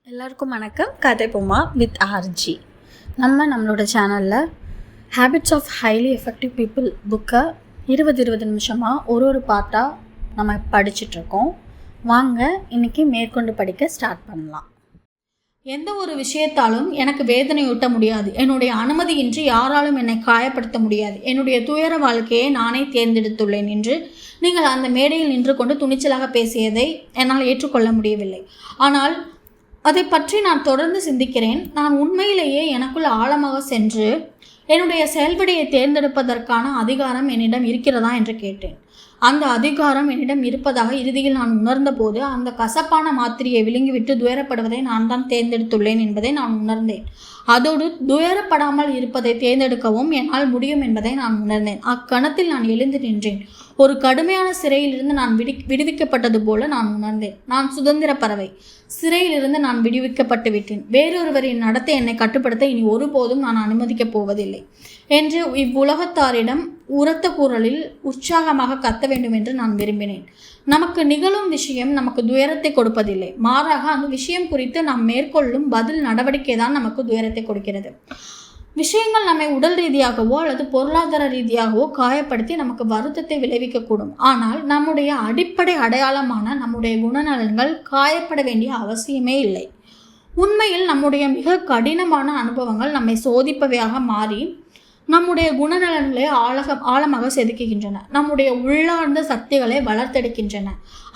எல்லாருக்கும் வணக்கம். கதை பொம்மா வித் ஆர்ஜி. நம்மளோட சேனலில் habits of highly effective people புக்கை 20 நிமிஷமாக ஒரு பாட்டாக நம்ம படிச்சிட்ருக்கோம். வாங்க இன்றைக்கி மேற்கொண்டு படிக்க ஸ்டார்ட் பண்ணலாம். எந்த ஒரு விஷயத்தாலும் எனக்கு வேதனையூட்ட முடியாது. என்னுடைய அனுமதியின்றி யாராலும் என்னை காயப்படுத்த முடியாது. என்னுடைய துயர வாழ்க்கையை நானே தேர்ந்தெடுத்துள்ளேன் என்று நீங்கள் அந்த மேடையில் நின்று கொண்டு துணிச்சலாக பேசியதை என்னால் ஏற்றுக்கொள்ள முடியவில்லை. ஆனால் அதை பற்றி நான் தொடர்ந்து சிந்திக்கிறேன். நான் உண்மையிலேயே எனக்குள் ஆழமாக சென்று என்னுடைய செயல்படியை தேர்ந்தெடுப்பதற்கான அதிகாரம் என்னிடம் இருக்கிறதா என்று கேட்டேன். அந்த அதிகாரம் என்னிடம் இருப்பதாக இறுதியில் நான் உணர்ந்த போது அந்த கசப்பான மாத்திரையை விழுங்கிவிட்டு துயரப்படுவதை நான் தான் தேர்ந்தெடுத்துள்ளேன் என்பதை நான் உணர்ந்தேன். அதோடு துயரப்படாமல் இருப்பதை தேர்ந்தெடுக்கவும் என்னால் முடியும் என்பதை நான் உணர்ந்தேன். அக்கணத்தில் நான் எழுந்து நின்றேன். ஒரு கடுமையான சிறையிலிருந்து நான் விடுவிக்கப்பட்டது போல நான் உணர்ந்தேன். நான் சுதந்திர பறவை. சிறையிலிருந்து நான் விடுவிக்கப்பட்டு விட்டேன். வேறொருவரின் நடத்தை என்னை கட்டுப்படுத்த இனி ஒருபோதும் நான் அனுமதிக்கப் போவதில்லை என்று இவ்வுலகத்தாரிடம் உரத்த குரலில் உற்சாகமாக கத்த வேண்டும் என்று நான் விரும்பினேன். நமக்கு நிகழும் விஷயம் நமக்கு துயரத்தை கொடுப்பதில்லை. மாறாக அந்த விஷயம் குறித்து நாம் மேற்கொள்ளும் பதில் நடவடிக்கை தான் நமக்கு துயரத்தை கொடுக்கிறது. விஷயங்கள் நம்மை உடல் ரீதியாகவோ அல்லது பொருளாதார ரீதியாகவோ காயப்படுத்தி நமக்கு வருத்தத்தை விளைவிக்கக்கூடும். ஆனால் நம்முடைய அடிப்படை அடையாளமான நம்முடைய குணநலன்கள் காயப்பட வேண்டிய அவசியமே இல்லை. உண்மையில் நம்முடைய மிக கடினமான அனுபவங்கள் நம்மை சோதிப்பவையாக மாறி நம்முடைய குணநலன்களை ஆழமாக செதுக்குகின்றன. நம்முடைய உள்ளார்ந்த சக்திகளை வளர்த்தெடுக்கின்றன.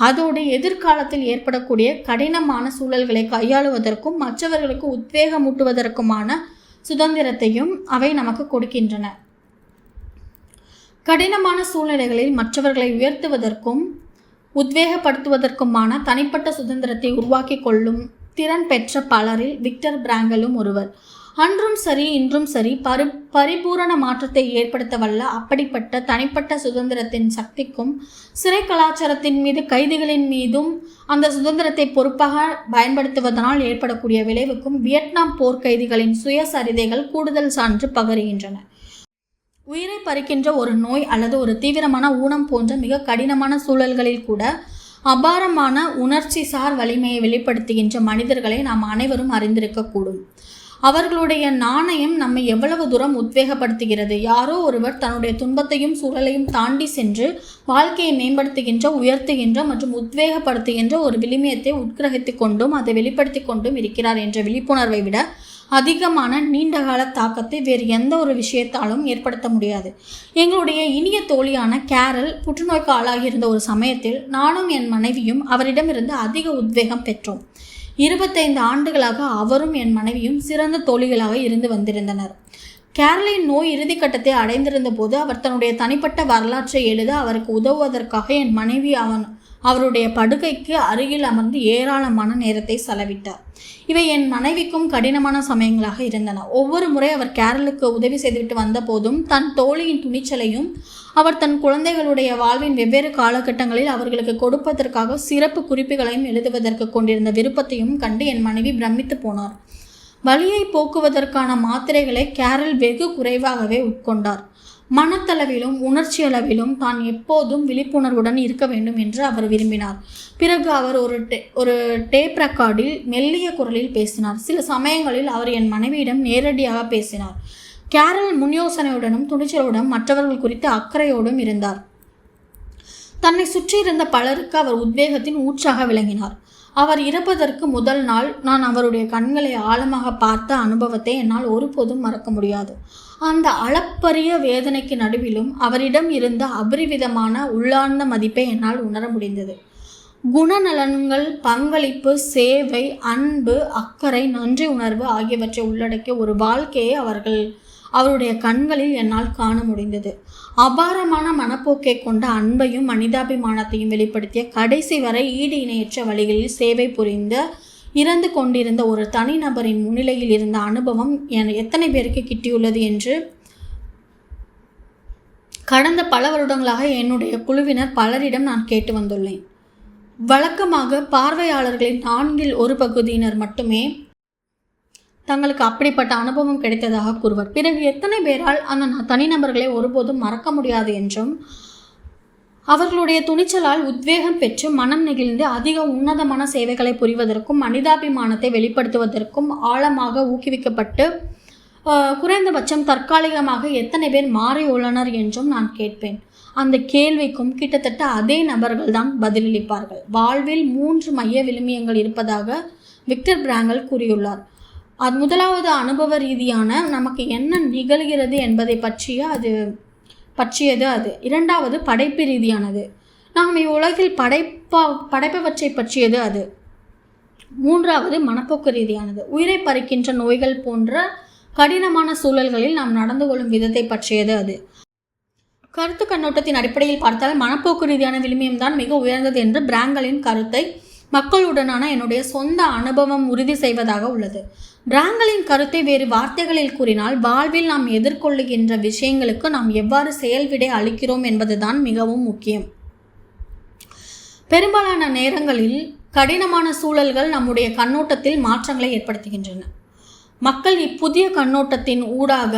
அதோடு எதிர்காலத்தில் ஏற்படக்கூடிய கடினமான சூழல்களை கையாளுவதற்கும் மற்றவர்களுக்கு உத்வேகமூட்டுவதற்குமான சுதந்திரத்தையும் அவை நமக்கு கொடுக்கின்றன. கடினமான சூழ்நிலைகளில் மற்றவர்களை உயர்த்துவதற்கும் உத்வேகப்படுத்துவதற்குமான தனிப்பட்ட சுதந்திரத்தை உருவாக்கி கொள்ளும் திறன் பெற்ற பலரில் விக்டர் பிராங்கலும் ஒருவர். அன்றும் சரி இன்றும் சரி பரிபூரண மாற்றத்தை ஏற்படுத்த வல்ல அப்படிப்பட்ட தனிப்பட்ட சுதந்திரத்தின் சக்திக்கும் சிறை கலாச்சாரத்தின் மீது கைதிகளின் மீதும் அந்த சுதந்திரத்தை பொறுப்பாக பயன்படுத்துவதனால் ஏற்படக்கூடிய விளைவுக்கும் வியட்நாம் போர்க்கைதிகளின் சுயசரிதைகள் கூடுதல் சான்று பகருகின்றன. உயிரை பறிக்கின்ற ஒரு நோய் அல்லது ஒரு தீவிரமான ஊனம் போன்ற மிக கடினமான சூழல்களில் கூட அபாரமான உணர்ச்சிசார் வலிமையை வெளிப்படுத்துகின்ற மனிதர்களை நாம் அனைவரும் அறிந்திருக்கக்கூடும். அவர்களுடைய நாணயம் நம்மை எவ்வளவு தூரம் உத்வேகப்படுத்துகிறது. யாரோ ஒருவர் தன்னுடைய துன்பத்தையும் சூழலையும் தாண்டி சென்று வாழ்க்கையை மேம்படுத்துகின்ற, உயர்த்துகின்ற மற்றும் உத்வேகப்படுத்துகின்ற ஒரு விளிமியத்தை உட்கிரகித்து கொண்டும் அதை வெளிப்படுத்தி கொண்டும் இருக்கிறார் என்ற விழிப்புணர்வை விட அதிகமான நீண்டகால தாக்கத்தை வேறு எந்த ஒரு விஷயத்தாலும் ஏற்படுத்த முடியாது. எங்களுடைய இனிய தோழியான கேரல் புற்றுநோய்க்கு ஆளாகியிருந்த ஒரு சமயத்தில் நானும் என் மனைவியும் அவரிடமிருந்து அதிக உத்வேகம் பெற்றோம். 25 ஆண்டுகளாக அவரும் என் மனைவியும் சிறந்த தோழிகளாக இருந்து வந்திருந்தனர். கேரலின் நோய் இறுதிக்கட்டத்தை அடைந்திருந்த போது அவர் தன்னுடைய தனிப்பட்ட வரலாற்றை எழுத அவருக்கு உதவுவதற்காக என் மனைவி அவருடைய படுக்கைக்கு அருகில் அமர்ந்து ஏராளமான நேரத்தை செலவிட்டார். இவை என் மனைவிக்கும் கடினமான சமயங்களாக இருந்தன. ஒவ்வொரு முறை அவர் கேரலுக்கு உதவி செய்துவிட்டு வந்த போதும் தன் தோழியின் துணிச்சலையும் அவர் தன் குழந்தைகளுடைய வாழ்வின் வெவ்வேறு காலகட்டங்களில் அவர்களுக்கு கொடுப்பதற்காக சிறப்பு குறிப்புகளையும் எழுதுவதற்கு கொண்டிருந்த விருப்பத்தையும் கண்டு என் மனைவி பிரமித்து போனார். வலியை போக்குவதற்கான மாத்திரைகளை கேரல் வெகு குறைவாகவே உட்கொண்டார். மனத்தளவிலும் உணர்ச்சியளவிலும் தான் எப்போதும் விழிப்புணர்வுடன் இருக்க வேண்டும் என்று அவர் விரும்பினார். பிறகு அவர் ஒரு டேப் ரெக்கார்டில் மெல்லிய குரலில் பேசினார். சில சமயங்களில் அவர் என் மனைவியிடம் நேரடியாக பேசினார். கேரல் முன்யோசனையுடனும் துணிச்சலுடன் மற்றவர்கள் குறித்து அக்கறையோடும் இருந்தார். தன்னை சுற்றி இருந்த பலருக்கு அவர் உத்வேகத்தின் ஊற்றாக விளங்கினார். அவர் இறப்பதற்கு முதல் நாள் நான் அவருடைய கண்களை ஆழமாக பார்த்த அனுபவத்தை என்னால் ஒருபோதும் மறக்க முடியாது. அந்த அளப்பரிய வேதனைக்கு நடுவிலும் அவரிடம் இருந்த அபரிவிதமான உள்ளார்ந்த மதிப்பை என்னால் உணர முடிந்தது. குணநலன்கள், பங்களிப்பு, சேவை, அன்பு, அக்கறை, நன்றி உணர்வு ஆகியவற்றை உள்ளடக்கிய ஒரு வாழ்க்கையை அவருடைய கண்களில் என்னால் காண முடிந்தது. அபாரமான மனப்போக்கை கொண்ட அன்பையும் மனிதாபிமானத்தையும் வெளிப்படுத்திய கடைசி வரை ஈடு இணையற்ற வழிகளில் சேவை புரிந்த இறந்து கொண்டிருந்த ஒரு தனிநபரின் முன்னிலையில் இருந்த அனுபவம் எத்தனை பேருக்கு கிட்டியுள்ளது என்று கடந்த பல வருடங்களாக என்னுடைய குழுவினர் பலரிடம் நான் கேட்டு வந்துள்ளேன். வழக்கமாக பார்வையாளர்களின் 4 பகுதியினர் மட்டுமே தங்களுக்கு அப்படிப்பட்ட அனுபவம் கிடைத்ததாக கூறுவர். பிறகு எத்தனை பேரால் அந்த தனிநபர்களை ஒருபோதும் மறக்க முடியாது என்றும் அவர்களுடைய துணிச்சலால் உத்வேகம் பெற்று மனம் நெகிழ்ந்து அதிக உன்னதமான சேவைகளை புரிவதற்கும் மனிதாபிமானத்தை வெளிப்படுத்துவதற்கும் ஆழமாக ஊக்குவிக்கப்பட்டு குறைந்தபட்சம் தற்காலிகமாக எத்தனை பேர் மாறியுள்ளனர் என்றும் நான் கேட்பேன். அந்த கேள்விக்கும் கிட்டத்தட்ட அதே நபர்கள் தான் பதிலளிப்பார்கள். வாழ்வில் 3 மைய விழுமியங்கள் இருப்பதாக விக்டர் பிராங்கல் கூறியுள்ளார். முதலாவது அனுபவ ரீதியான நமக்கு என்ன நிகழ்கிறது என்பதை பற்றியது அது. இரண்டாவது படைப்பு ரீதியானது, நாம் இவ்வுலகில் படைப்பவற்றை பற்றியது அது. மூன்றாவது மனப்போக்கு ரீதியானது, உயிரை பறிக்கின்ற நோய்கள் போன்ற கடினமான சூழல்களில் நாம் நடந்து கொள்ளும் விதத்தை பற்றியது அது. கருத்து கண்ணோட்டத்தின் அடிப்படையில் பார்த்தால் மனப்போக்கு ரீதியான விழுமியம்தான் மிக உயர்ந்தது என்று பிராங்கலின் கருத்தை மக்களுடனான என்னுடைய சொந்த அனுபவம் உறுதி செய்வதாக உள்ளது. பிராங்கலின் கருத்தை வேறு வார்த்தைகளில் கூறினால், வாழ்வில் நாம் எதிர்கொள்ளுகின்ற விஷயங்களுக்கு நாம் எவ்வாறு செயல்விடை அளிக்கிறோம் என்பதுதான் மிகவும் முக்கியம். பெரும்பாலான நேரங்களில் கடினமான சூழல்கள் நம்முடைய கண்ணோட்டத்தில் மாற்றங்களை ஏற்படுத்துகின்றன. மக்கள் இப்புதிய கண்ணோட்டத்தின் ஊடாக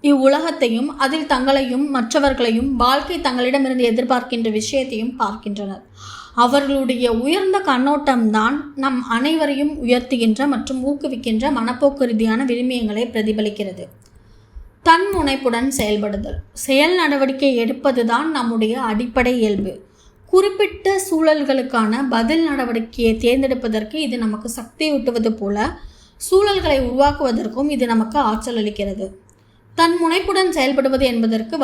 இவ்வுலகத்தையும் அதில் தங்களையும் மற்றவர்களையும் வாழ்க்கை தங்களிடமிருந்து எதிர்பார்க்கின்ற விஷயத்தையும் பார்க்கின்றனர். அவர்களுடைய உயர்ந்த கண்ணோட்டம்தான் நம் அனைவரையும் உயர்த்துகின்ற மற்றும் ஊக்குவிக்கின்ற மனப்போக்கு ரீதியான விழுமியங்களை பிரதிபலிக்கிறது. தன்முனைப்புடன் செயல்படுதல், செயல் நடவடிக்கை எடுப்பதுதான் நம்முடைய அடிப்படை இயல்பு. குறிப்பிட்ட சூழல்களுக்கான பதில் நடவடிக்கையை தேர்ந்தெடுப்பதற்கு இது நமக்கு சக்தியூட்டுவது போல, சூழல்களை உருவாக்குவதற்கும் இது நமக்கு ஆற்றல் அளிக்கிறது. தன் முனைப்புடன் செயல்படுவது என்பதற்கு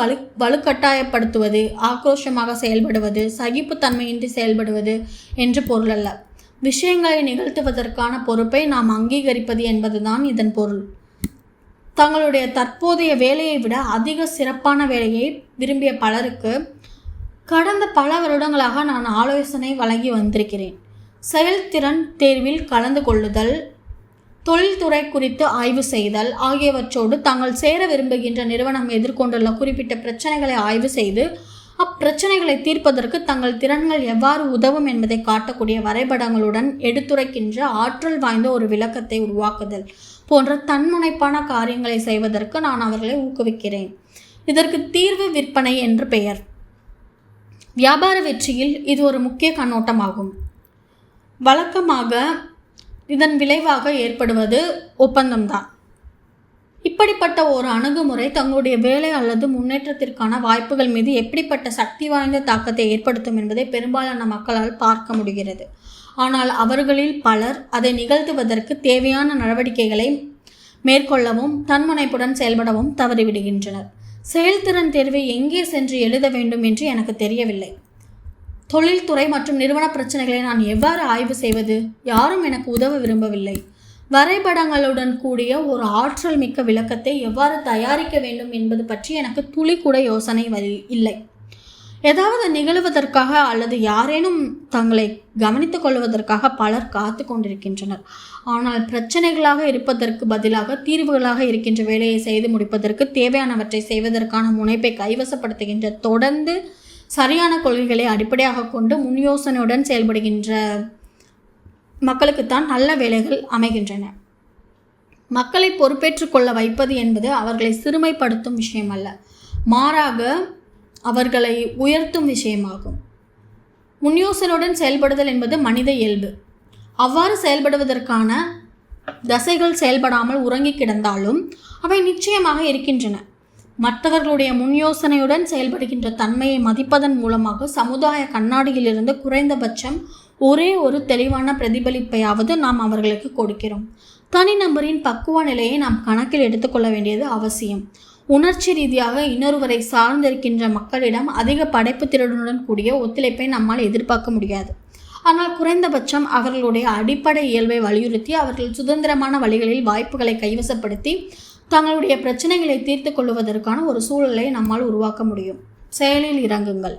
வலுக்கட்டாயப்படுத்துவது, ஆக்ரோஷமாக செயல்படுவது, சகிப்புத்தன்மையின்றி செயல்படுவது என்று பொருளல்ல. விஷயங்களை நிகழ்த்துவதற்கான பொறுப்பை நாம் அங்கீகரிப்பது என்பதுதான் இதன் பொருள். தங்களுடைய தற்போதைய வேலையை விட அதிக சிறப்பான வேலையை விரும்பிய பலருக்கு கடந்த பல வருடங்களாக நான் ஆலோசனை வழங்கி வந்திருக்கிறேன். செயல்திறன் தேர்வில் கலந்து கொள்ளுதல், தொழில்துறை குறித்து ஆய்வு செய்தல் ஆகியவற்றோடு தாங்கள் சேர விரும்புகின்ற நிறுவனம் எதிர்கொண்டுள்ள குறிப்பிட்ட பிரச்சனைகளை ஆய்வு செய்து அப்பிரச்சனைகளை தீர்ப்பதற்கு தங்கள் திறன்கள் எவ்வாறு உதவும் என்பதை காட்டக்கூடிய வரைபடங்களுடன் எடுத்துரைக்கின்ற ஆற்றல் வாய்ந்த ஒரு விளக்கத்தை உருவாக்குதல் போன்ற தன்முனைப்பான காரியங்களை செய்வதற்கு நான் அவர்களை ஊக்குவிக்கிறேன். இதற்கு தீர்வு விற்பனை என்று பெயர். வியாபார வெற்றியில் இது ஒரு முக்கிய கண்ணோட்டமாகும். வழக்கமாக இதன் விளைவாக ஏற்படுவது ஒப்பந்தம்தான். இப்படிப்பட்ட ஒரு அணுகுமுறை தங்களுடைய வேலை அல்லது முன்னேற்றத்திற்கான வாய்ப்புகள் மீது எப்படிப்பட்ட சக்தி வாய்ந்த தாக்கத்தை ஏற்படுத்தும் என்பதை பெரும்பாலான மக்களால் பார்க்க முடிகிறது. ஆனால் அவர்களில் பலர் அதை நிகழ்த்துவதற்கு தேவையான நடவடிக்கைகளை மேற்கொள்ளவும் தன்முனைப்புடன் செயல்படவும் தவறிவிடுகின்றனர். செயல்திறன் தேர்வை எங்கே சென்று எழுத வேண்டும் என்று எனக்கு தெரியவில்லை. தொழில்துறை மற்றும் நிறுவன பிரச்சனைகளை நான் எவ்வாறு ஆய்வு செய்வது? யாரும் எனக்கு உதவ விரும்பவில்லை. வரைபடங்களுடன் கூடிய ஒரு ஆற்றல் மிக்க விளக்கத்தை எவ்வாறு தயாரிக்க வேண்டும் என்பது பற்றி எனக்கு துளி கூட யோசனை இல்லை. ஏதாவது நிகழ்வதற்காக அல்லது யாரேனும் தங்களை கவனித்துக் கொள்வதற்காக பலர் காத்து கொண்டிருக்கின்றனர். ஆனால் பிரச்சனைகளாக இருப்பதற்கு பதிலாக தீர்வுகளாக இருக்கின்ற வேலையை செய்து முடிப்பதற்கு தேவையானவற்றை செய்வதற்கான முனைப்பை கைவசப்படுத்துகின்ற, தொடர்ந்து சரியான கொள்கைகளை அடிப்படையாக கொண்டு முன் யோசனையுடன் செயல்படுகின்ற மக்களுக்குத்தான் நல்ல வேலைகள் அமைகின்றன. மக்களை பொறுப்பேற்றுக் கொள்ள வைப்பது என்பது அவர்களை சிறுமைப்படுத்தும் விஷயம் அல்ல, மாறாக அவர்களை உயர்த்தும் விஷயமாகும். முன்யோசனையுடன் செயல்படுதல் என்பது மனித இயல்பு. அவ்வாறு செயல்படுவதற்கான தசைகள் செயல்படாமல் உறங்கி கிடந்தாலும் அவை நிச்சயமாக இருக்கின்றன. மற்றவர்களுடைய முன்யோசனையுடன் செயல்படுகின்ற தன்மையை மதிப்பதன் மூலமாக சமுதாய கண்ணாடியிலிருந்து குறைந்தபட்சம் ஒரே ஒரு தெளிவான பிரதிபலிப்பையாவது நாம் அவர்களுக்கு கொடுக்கிறோம். தனிநபரின் பக்குவ நிலையை நாம் கணக்கில் எடுத்துக்கொள்ள வேண்டியது அவசியம். உணர்ச்சி ரீதியாக இன்னொருவரை சார்ந்திருக்கின்ற மக்களிடம் அதிக படைப்பு திறனுடன் கூடிய ஒத்துழைப்பை நம்மால் எதிர்பார்க்க முடியாது. ஆனால் குறைந்தபட்சம் அவர்களுடைய அடிப்படை இயல்பை வலியுறுத்தி அவர்கள் சுதந்திரமான வழிகளில் வாய்ப்புகளை கைவசப்படுத்தி தங்களுடைய பிரச்சனைகளை தீர்த்து கொள்வதற்கான ஒரு சூழலை நம்மால் உருவாக்க முடியும். செயலில் இறங்குங்கள்.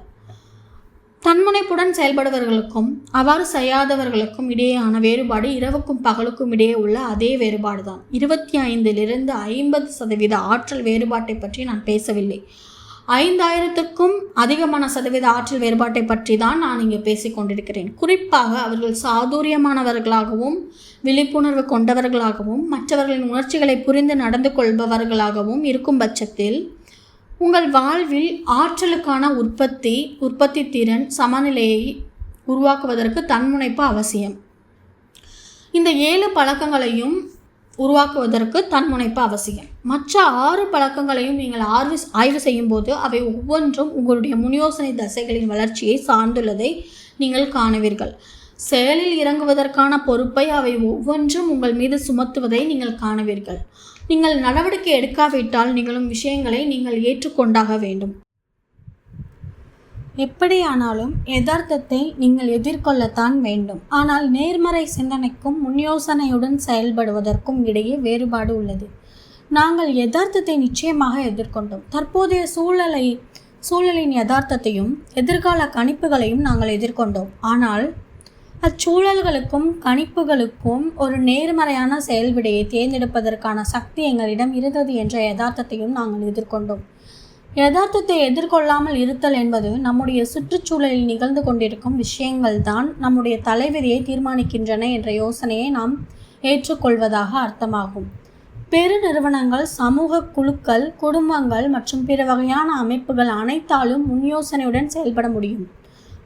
தன்முனைப்புடன் செயல்படுபவர்களுக்கும் அவ்வாறு செய்யாதவர்களுக்கும் இடையேயான வேறுபாடு இரவுக்கும் பகலுக்கும் இடையே உள்ள அதே வேறுபாடு தான். 25லிருந்து 50% ஆற்றல் வேறுபாட்டை பற்றி நான் பேசவில்லை. 5000க்கும் அதிகமான சதவீத ஆற்றல் வேறுபாட்டை பற்றி தான் நான் இங்கு பேசிக் கொண்டிருக்கிறேன். குறிப்பாக அவர்கள் சாதுரியமானவர்களாகவும் விழிப்புணர்வு கொண்டவர்களாகவும் மற்றவர்களின் உணர்ச்சிகளை புரிந்து நடந்து கொள்பவர்களாகவும் இருக்கும் பட்சத்தில் உங்கள் வாழ்வில் ஆற்றலுக்கான உற்பத்தி திறன் சமநிலையை உருவாக்குவதற்கு தன்முனைப்பு அவசியம். இந்த 7 பழக்கங்களையும் உருவாக்குவதற்கு தன்முனைப்பு அவசியம். மற்ற 6 பழக்கங்களையும் நீங்கள் ஆய்வு செய்யும் போது அவை ஒவ்வொன்றும் உங்களுடைய முன்யோசனை தசைகளின் வளர்ச்சியை சார்ந்துள்ளதை நீங்கள் காணுவீர்கள். செயலில் இறங்குவதற்கான பொறுப்பை அவை ஒவ்வொன்றும் உங்கள் மீது சுமத்துவதை நீங்கள் காணுவீர்கள். நீங்கள் நடவடிக்கை எடுக்காவிட்டால் நிகழும் விஷயங்களை நீங்கள் ஏற்றுக்கொண்டாக வேண்டும். எப்படியானாலும் யதார்த்தத்தை நீங்கள் எதிர்கொள்ளத்தான் வேண்டும். ஆனால் நேர்மறை சிந்தனைக்கும் முன்யோசனையுடன் செயல்படுவதற்கும் இடையே வேறுபாடு உள்ளது. நாங்கள் யதார்த்தத்தை நிச்சயமாக எதிர்கொண்டோம். தற்போதைய சூழலின் யதார்த்தத்தையும் எதிர்கால கணிப்புகளையும் நாங்கள் எதிர்கொண்டோம். ஆனால் அச்சூழல்களுக்கும் கணிப்புகளுக்கும் ஒரு நேர்மறையான செயல்விடையை தேர்ந்தெடுப்பதற்கான சக்தி எங்களிடம் இருந்தது என்ற யதார்த்தத்தையும் நாங்கள் எதிர்கொண்டோம். யதார்த்தத்தை எதிர்கொள்ளாமல் இருத்தல் என்பது நம்முடைய சுற்றுச்சூழலில் நிகழ்ந்து கொண்டிருக்கும் விஷயங்கள்தான் நம்முடைய தலைவிதியை தீர்மானிக்கின்றன என்ற யோசனையை நாம் ஏற்றுக்கொள்வதாக அர்த்தமாகும். பெருநிறுவனங்கள், சமூக குழுக்கள், குடும்பங்கள் மற்றும் பிற வகையான அமைப்புகள் அனைத்தாலும் முன்யோசனையுடன் செயல்பட முடியும்.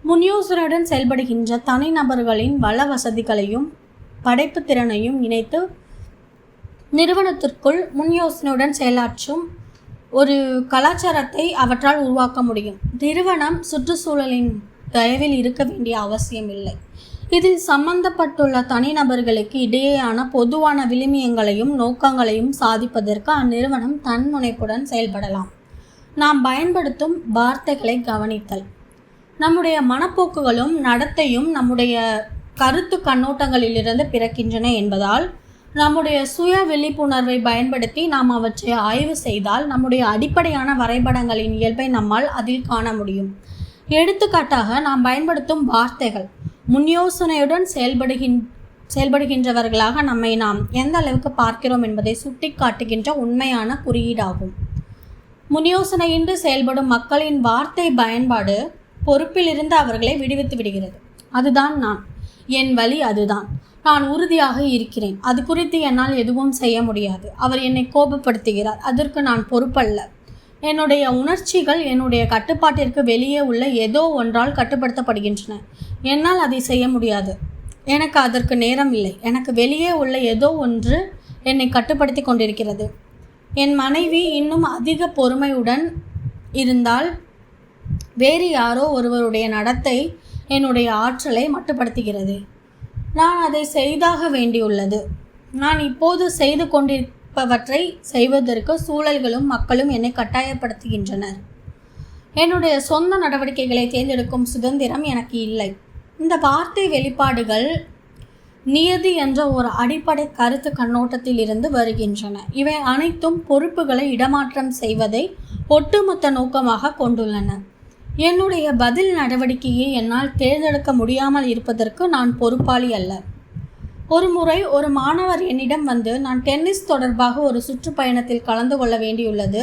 முன்யோசனையுடன் செயல்படுகின்ற தனிநபர்களின் வள வசதிகளையும் படைப்பு திறனையும் இணைத்து நிறுவனத்திற்குள் முன்யோசனையுடன் செயலாற்றும் ஒரு கலாச்சாரத்தை அவற்றால் உருவாக்க முடியும். நிறுவனம் சுற்றுச்சூழலின் தயவில் இருக்க வேண்டிய அவசியம் இல்லை. இதில் சம்பந்தப்பட்டுள்ள தனிநபர்களுக்கு இடையேயான பொதுவான விழுமியங்களையும் நோக்கங்களையும் சாதிப்பதற்கு அந்நிறுவனம் தன்முனைப்புடன் செயல்படலாம். நாம் பயன்படுத்தும் வார்த்தைகளை கவனித்தல். நம்முடைய மனப்போக்குகளும் நடத்தையும் நம்முடைய கருத்து கண்ணோட்டங்களிலிருந்து பிறக்கின்றன என்பதால் நம்முடைய சுய விழிப்புணர்வை பயன்படுத்தி நாம் அவற்றை ஆய்வு செய்தால் நம்முடைய அடிப்படையான வரைபடங்களின் இயல்பை நம்மால் அதில் காண முடியும். எடுத்துக்காட்டாக நாம் பயன்படுத்தும் வார்த்தைகள் முன்யோசனையுடன் செயல்படுகின்றவர்களாக நம்மை நாம் எந்த அளவுக்கு பார்க்கிறோம் என்பதை சுட்டி காட்டுகின்ற உண்மையான குறியீடாகும். முன்யோசனையின்றி செயல்படும் மக்களின் வார்த்தை பயன்பாடு பொறுப்பிலிருந்து அவர்களை விடுவித்து விடுகிறது. அதுதான் நான், என் வழி அதுதான், நான் உறுதியாக இருக்கிறேன், அது குறித்து என்னால் எதுவும் செய்ய முடியாது, அவர் என்னை கோபப்படுத்துகிறார், அதற்கு நான் பொறுப்பல்ல, என்னுடைய உணர்ச்சிகள் என்னுடைய கட்டுப்பாட்டிற்கு வெளியே உள்ள ஏதோ ஒன்றால் கட்டுப்படுத்தப்படுகின்றன, என்னால் அதை செய்ய முடியாது, எனக்கு அதற்கு நேரம் இல்லை, எனக்கு வெளியே உள்ள ஏதோ ஒன்று என்னை கட்டுப்படுத்தி கொண்டிருக்கிறது. என் மனைவி இன்னும் அதிக பொறுமையுடன் இருந்தால் வேறு யாரோ ஒருவருடைய நடத்தை என்னுடைய ஆற்றலை மட்டுப்படுத்துகிறது. நான் அதை செய்தாக வேண்டியுள்ளது. நான் இப்போது செய்து கொண்டிருப்பவற்றை செய்வதற்கு சூழல்களும் மக்களும் என்னை கட்டாயப்படுத்துகின்றனர். என்னுடைய சொந்த நடவடிக்கைகளை தேர்ந்தெடுக்கும் சுதந்திரம் எனக்கு இல்லை. இந்த வார்த்தை வெளிப்பாடுகள் நியதி என்ற ஒரு அடிப்படை கருத்து கண்ணோட்டத்தில் இருந்து வருகின்றன. இவை அனைத்தும் பொறுப்புகளை இடமாற்றம் செய்வதை ஒட்டுமொத்த நோக்கமாக கொண்டுள்ளன. என்னுடைய பதில் நடவடிக்கையை என்னால் தேர்ந்தெடுக்க முடியாமல் இருப்பதற்கு நான் பொறுப்பாளி அல்ல. ஒரு முறை ஒரு மாணவர் என்னிடம் வந்து, நான் டென்னிஸ் தொடர்பாக ஒரு சுற்றுப்பயணத்தில் கலந்து கொள்ள வேண்டியுள்ளது,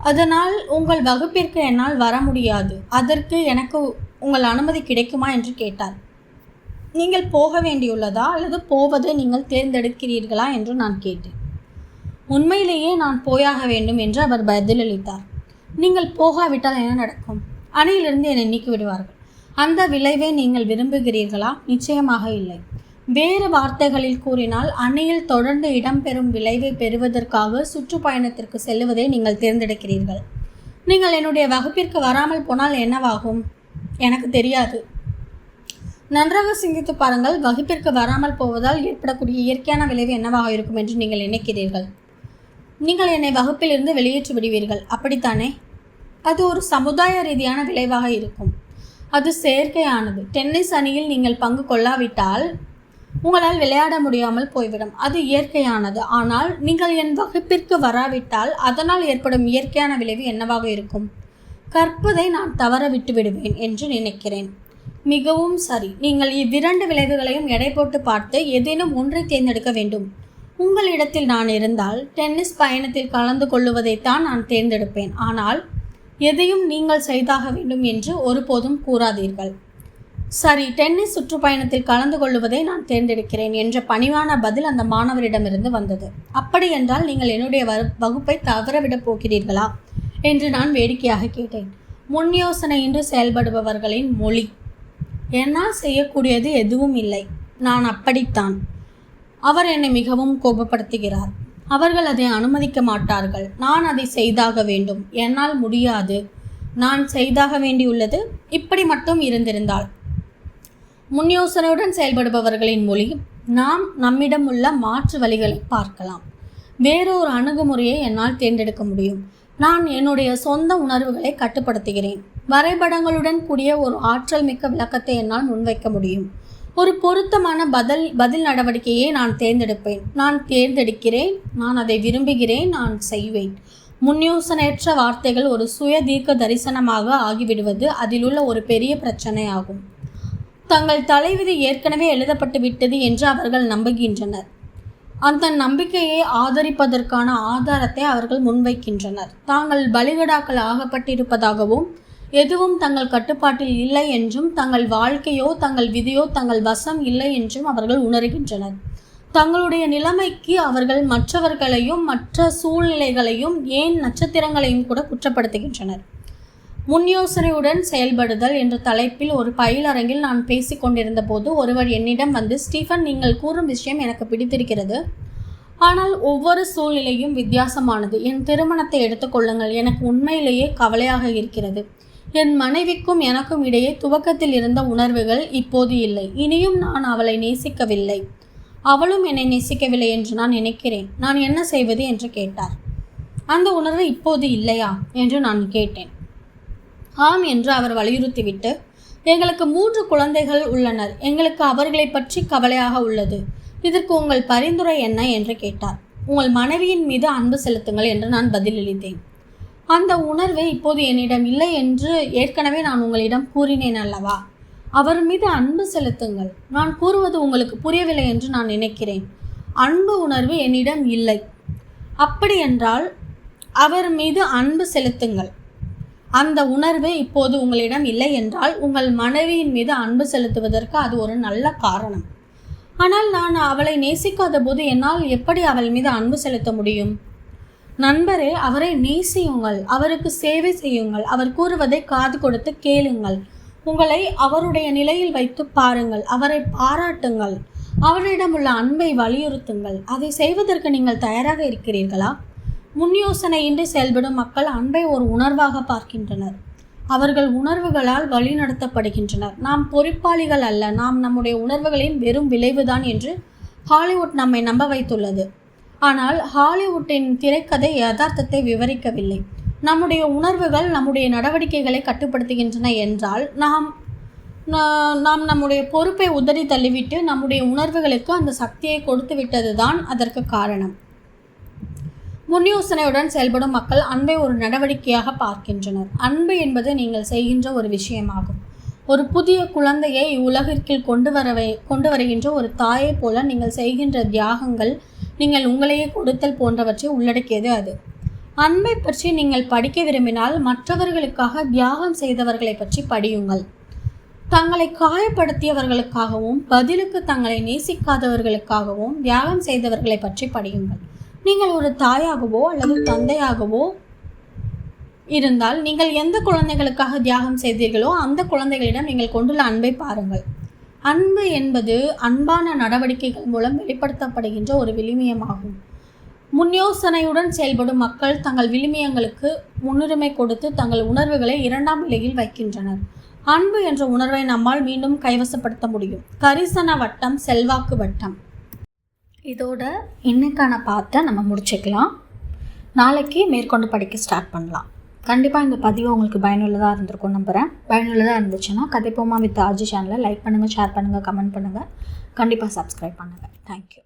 அதனால் உங்கள் வகுப்பிற்கு என்னால் வர முடியாது, அதற்கு எனக்கு உங்கள் அனுமதி கிடைக்குமா என்று கேட்டார். நீங்கள் போக வேண்டியுள்ளதா அல்லது போவதை நீங்கள் தேர்ந்தெடுக்கிறீர்களா என்று நான் கேட்டேன். உண்மையிலேயே நான் போயாக வேண்டும் என்று அவர் பதிலளித்தார். நீங்கள் போகாவிட்டால் என்ன நடக்கும்? அணியிலிருந்து என்னை நீக்கிவிடுவார்கள். அந்த விளைவை நீங்கள் விரும்புகிறீர்களா? நிச்சயமாக இல்லை. வேறு வார்த்தைகளில் கூறினால், அணியில் தொடர்ந்து இடம்பெறும் விளைவை பெறுவதற்காக சுற்றுப்பயணத்திற்கு செல்லுவதை நீங்கள் தேர்ந்தெடுக்கிறீர்கள். நீங்கள் என்னுடைய வகுப்பிற்கு வராமல் போனால் என்னவாகும்? எனக்கு தெரியாது. நன்றாக சிந்தித்து பாருங்கள். வகுப்பிற்கு வராமல் போவதால் ஏற்படக்கூடிய இயற்கையான விளைவு என்னவாக இருக்கும் என்று நீங்கள் நினைக்கிறீர்கள்? நீங்கள் என்னை வகுப்பிலிருந்து வெளியேற்றி விடுவீர்கள், அப்படித்தானே? அது ஒரு சமுதாய ரீதியான விளைவாக இருக்கும். அது செயற்கையானது. டென்னிஸ் அணியில் நீங்கள் பங்கு கொள்ளாவிட்டால் உங்களால் விளையாட முடியாமல் போய்விடும். அது இயற்கையானது. ஆனால் நீங்கள் என் வகுப்பிற்கு வராவிட்டால் அதனால் ஏற்படும் இயற்கையான விளைவு என்னவாக இருக்கும்? கற்பதை நான் தவற விட்டு விடுவேன் என்று நினைக்கிறேன். மிகவும் சரி. நீங்கள் இவ்விரண்டு விளைவுகளையும் எடை போட்டு பார்த்து ஏதேனும் ஒன்றை தேர்ந்தெடுக்க வேண்டும். உங்களிடத்தில் நான் இருந்தால் டென்னிஸ் பயணத்தில் கலந்து கொள்ளுவதைத்தான் நான் தேர்ந்தெடுப்பேன். ஆனால் எதையும் நீங்கள் செய்தாக வேண்டும் என்று ஒருபோதும் கூறாதீர்கள். சரி, டென்னிஸ் சுற்றுப்பயணத்தில் கலந்து கொள்ளுவதை நான் தேர்ந்தெடுக்கிறேன் என்ற பணிவான பதில் அந்த மாணவரிடமிருந்து வந்தது. அப்படி என்றால் நீங்கள் என்னுடைய வகுப்பை தவறவிடப் போகிறீர்களா என்று நான் வேடிக்கையாக கேட்டேன். முன் யோசனையின்றி செயல்படுபவர்களின் மொழி. என்னால் செய்யக்கூடியது எதுவும் இல்லை. நான் அப்படித்தான். அவர் என்னை மிகவும் கோபப்படுத்துகிறார். அவர்கள் அதை அனுமதிக்க மாட்டார்கள். நான் அதை செய்தாக வேண்டும். என்னால் முடியாது. நான் செய்தாக வேண்டியுள்ளது. இப்படி மட்டும் இருந்திருந்தால். முன் யோசனையுடன் செயல்படுபவர்களின் மொழி. நாம் நம்மிடம் உள்ள மாற்று வழிகளை பார்க்கலாம். வேறொரு அணுகுமுறையை என்னால் தேர்ந்தெடுக்க முடியும். நான் என்னுடைய சொந்த உணர்வுகளை கட்டுப்படுத்துகிறேன். வரைபடங்களுடன் கூடிய ஒரு ஆற்றல் மிக்க விளக்கத்தை என்னால் முன்வைக்க முடியும். ஒரு பொருத்தமான பதில் நடவடிக்கையை நான் தேர்ந்தெடுப்பேன். நான் தேர்ந்தெடுக்கிறேன். நான் அதை விரும்புகிறேன். நான் செய்வேன். முன்யோசனையற்ற வார்த்தைகள் ஒரு சுய தீர்க்க தரிசனமாக ஆகிவிடுவது அதிலுள்ள ஒரு பெரிய பிரச்சனையாகும். தங்கள் தலைவிதி ஏற்கனவே எழுதப்பட்டு விட்டது என்று அவர்கள் நம்புகின்றனர். அந்த நம்பிக்கையை ஆதரிப்பதற்கான ஆதாரத்தை அவர்கள் முன்வைக்கின்றனர். தாங்கள் பலிகடாக்கள் ஆகப்பட்டிருப்பதாகவும் எதுவும் தங்கள் கட்டுப்பாட்டில் இல்லை என்றும் தங்கள் வாழ்க்கையோ தங்கள் விதியோ தங்கள் வசம் இல்லை என்றும் அவர்கள் உணர்கின்றனர். தங்களுடைய நிலைமைக்கு அவர்கள் மற்றவர்களையும் மற்ற சூழ்நிலைகளையும் ஏன் நட்சத்திரங்களையும் கூட குற்றப்படுத்துகின்றனர். முன்யோசனையுடன் செயல்படுதல் என்ற தலைப்பில் ஒரு பயிலரங்கில் நான் பேசிக் கொண்டிருந்த போது ஒருவர் என்னிடம் வந்து, ஸ்டீஃபன், நீங்கள் கூறும் விஷயம் எனக்கு பிடித்திருக்கிறது. ஆனால் ஒவ்வொரு சூழ்நிலையும் வித்தியாசமானது. என் திருமணத்தை எடுத்துக்கொள்ளுங்கள். எனக்கு உண்மையிலேயே கவலையாக இருக்கிறது. என் மனைவிக்கும் எனக்கும் இடையே துவக்கத்தில் இருந்த உணர்வுகள் இப்போது இல்லை. இனியும் நான் அவளை நேசிக்கவில்லை. அவளும் என்னை நேசிக்கவில்லை என்று நான் நினைக்கிறேன். நான் என்ன செய்வது என்று கேட்டார். அந்த உணர்வு இப்போது இல்லையா என்று நான் கேட்டேன். ஆம் என்று அவர் வலியுறுத்திவிட்டு, எங்களுக்கு 3 குழந்தைகள் உள்ளனர். எங்களுக்கு அவர்களை பற்றி கவலையாக உள்ளது. இதற்கு உங்கள் பரிந்துரை என்ன என்று கேட்டார். உங்கள் மனைவியின் மீது அன்பு செலுத்துங்கள் என்று நான் பதிலளித்தேன். அந்த உணர்வு இப்போது என்னிடம் இல்லை என்று ஏற்கனவே நான் உங்களிடம் கூறினேன் அல்லவா? அவர் மீது அன்பு செலுத்துங்கள். நான் கூறுவது உங்களுக்கு புரியவில்லை என்று நான் நினைக்கிறேன். அன்பு உணர்வு என்னிடம் இல்லை. அப்படி என்றால் அவர் மீது அன்பு செலுத்துங்கள். அந்த உணர்வு இப்போது உங்களிடம் இல்லை என்றால் உங்கள் மனைவியின் மீது அன்பு செலுத்துவதற்கு அது ஒரு நல்ல காரணம். ஆனால் நான் அவளை நேசிக்காத போது என்னால் எப்படி அவள் மீது அன்பு செலுத்த முடியும்? நண்பரே, அவரை நேசியுங்கள். அவருக்கு சேவை செய்யுங்கள். அவர் கூறுவதை காது கொடுத்து கேளுங்கள். உங்களை அவருடைய நிலையில் வைத்து பாருங்கள். அவரை பாராட்டுங்கள். அவரிடம் உள்ள அன்பை வலியுறுத்துங்கள். அதை செய்வதற்கு நீங்கள் தயாராக இருக்கிறீர்களா? முன்யோசனையின்றி செயல்படும் மக்கள் அன்பை ஒரு உணர்வாக பார்க்கின்றனர். அவர்கள் உணர்வுகளால் வழிநடத்தப்படுகின்றனர். நாம் பொறுப்பாளிகள் அல்ல. நாம் நம்முடைய உணர்வுகளின் வெறும் விளைவுதான் என்று ஹாலிவுட் நம்மை நம்ப வைத்துள்ளது. ஆனால் ஹாலிவுட்டின் திரைக்கதை யதார்த்தத்தை விவரிக்கவில்லை. நம்முடைய உணர்வுகள் நம்முடைய நடவடிக்கைகளை கட்டுப்படுத்துகின்றன என்றால் நாம் நம்முடைய பொறுப்பை உதறி தள்ளிவிட்டு நம்முடைய உணர்வுகளுக்கு அந்த சக்தியை கொடுத்து விட்டது தான் அதற்கு காரணம். முன்யோசனையுடன் செயல்படும் மக்கள் அன்பை ஒரு நடவடிக்கையாக பார்க்கின்றனர். அன்பு என்பது நீங்கள் செய்கின்ற ஒரு விஷயமாகும். ஒரு புதிய குழந்தையை உலகிற்குள் கொண்டு வருகின்ற ஒரு தாயை போல நீங்கள் செய்கின்ற தியாகங்கள், நீங்கள் உங்களையே கொடுத்தல் போன்றவற்றை உள்ளடக்கியது அது. அன்பை பற்றி நீங்கள் படிக்க விரும்பினால் மற்றவர்களுக்காக தியாகம் செய்தவர்களை பற்றி படியுங்கள். தங்களை காயப்படுத்தியவர்களுக்காகவும் பதிலுக்கு தங்களை நேசிக்காதவர்களுக்காகவும் தியாகம் செய்தவர்களை பற்றி படியுங்கள். நீங்கள் ஒரு தாயாகவோ அல்லது தந்தையாகவோ இருந்தால் நீங்கள் எந்த குழந்தைகளுக்காக தியாகம் செய்தீர்களோ அந்த குழந்தைகளிடம் நீங்கள் கொண்டுள்ள அன்பை பாருங்கள். அன்பு என்பது அன்பான நடவடிக்கைகள் மூலம் வெளிப்படுத்தப்படுகின்ற ஒரு விழுமியமாகும். முன்யோசனையுடன் செயல்படும் மக்கள் தங்கள் விழுமியங்களுக்கு முன்னுரிமை கொடுத்து தங்கள் உணர்வுகளை 2ஆம் நிலையில் வைக்கின்றனர். அன்பு என்ற உணர்வை நம்மால் மீண்டும் கைவசப்படுத்த முடியும். கரிசன வட்டம், செல்வாக்கு வட்டம். இதோட இன்னைக்கான பாட்டை நம்ம முடிச்சுக்கலாம். நாளைக்கு மேற்கொண்டு படிக்க ஸ்டார்ட் பண்ணலாம். கண்டிப்பாக இந்த பதிவு உங்களுக்கு பயனுள்ளதாக இருந்திருக்கும் நம்புகிறேன். பயனுள்ளதாக இருந்துச்சுன்னா கதைப்போமா வித் ஆர்ஜி சேனலை லைக் பண்ணுங்கள், ஷேர் பண்ணுங்கள், கமெண்ட் பண்ணுங்கள். கண்டிப்பாக சப்ஸ்கிரைப் பண்ணுங்கள். தேங்க்யூ.